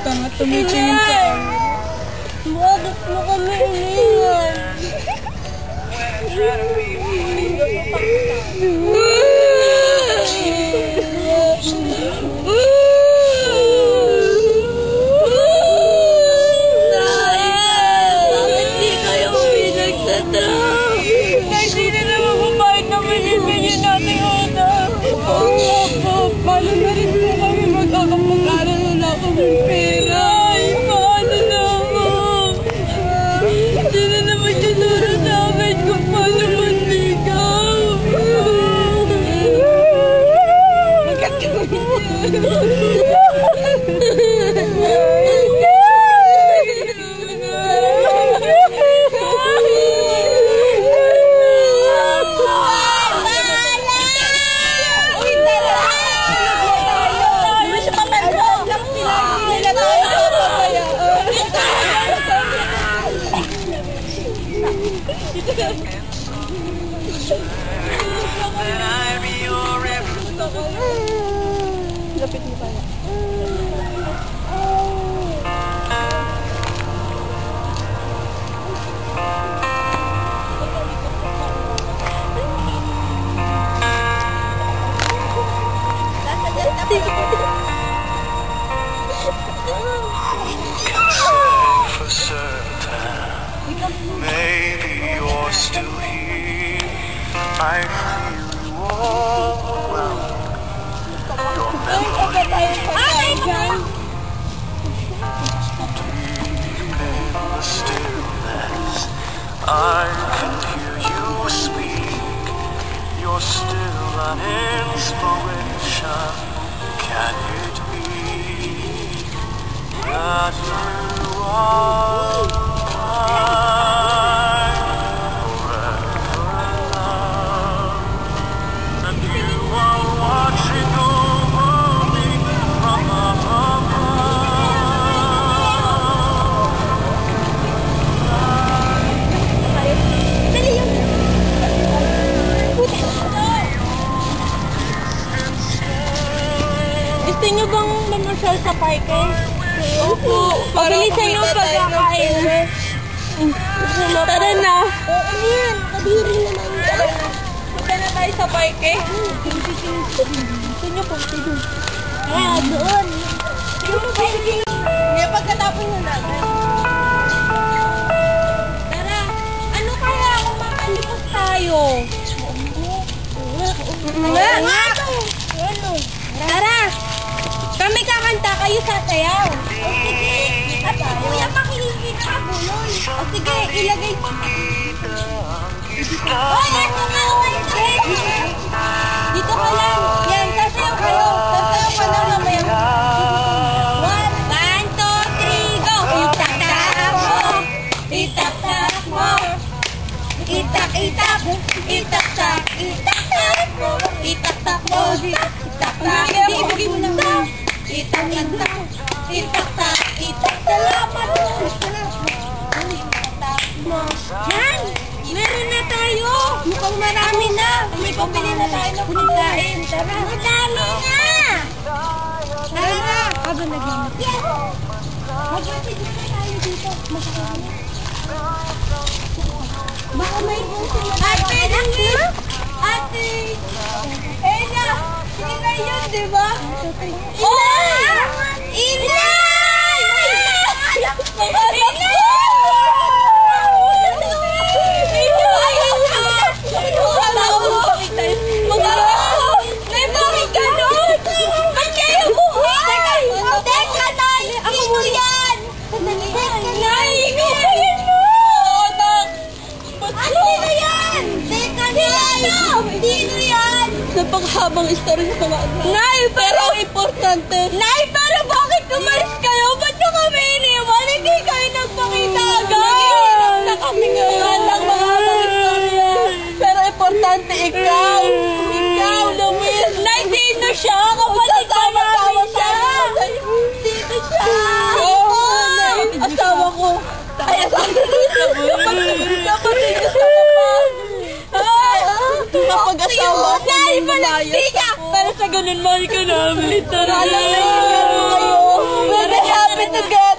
Tanga tumitingin sa amin. Bakit mo kami iniwan? Bakit di kayo pinagtatrabaho? Hindi na naman mabait na binibigyan natin utang. Paano na rin po kami magkakapag-aral na kami pera? Paano naman? Hindi na naman tinuro namin kung paano manligaw. Lapit mo kaya. Maybe you're still here. I feel you all around. Your memory deep in the stillness. I can hear you speak. You're still an inspiration. Can it be that you are? Gusto niyo bang mamasyal sa parke? Opo. Pabilisan yung pagkakain. Tara na. Ano yan? Kadiri naman yan. Punta na tayo sa parke. Gusto niyo po doon. Kaya doon. Ngayon pagkatapos na natin. Tara. Ano kaya kung makalipos tayo? Ano? Tara. Kami kakanta, kayo sasayaw. At kuya makikinig ka buloy. O sige, ilagay mo. Hoy, ano nga Dito ka lang. Yan, sasayaw kayo. Sasayaw ka lang mamaya. 1, 2, 3, go! Itak-tak mo. Itak-tak mo. Itak-itak. Itak-tak. Itak-tak mo. Itak-tak mo. Itak-tak. Ibigay mo lang. Itak-itak. Itak-tak. Itak. Salamat. Itak-tak mo. Yan! Meron na tayo! Mukhang marami na! May pabili na tayo ng pagkain. Tara! Madami na! Tara! Habang naglamit. Yes! Mag-resign na tayo dito. Masakami. Baka may gusto na tayo. Ate! Ate! Ella! Sige na yun, diba? Oh! Ina! Ina! Napakahabang istorya sa mga anak. Nay, pero importante. Nay, pero bakit umalis kayo? Ba't nyo kami iniwan? Hindi kayo nagpakita agad. Nahihirap na kami ngayon ng mahabang istorya. Pero importante, ikaw. Ikaw, Luis. Nay, sino siya? Kapatid ka namin siya. Sino siya? Asawa Tika! Pero sa ganun, mahal ka namin. Tara, alam na yung kayo. We'll be happy together.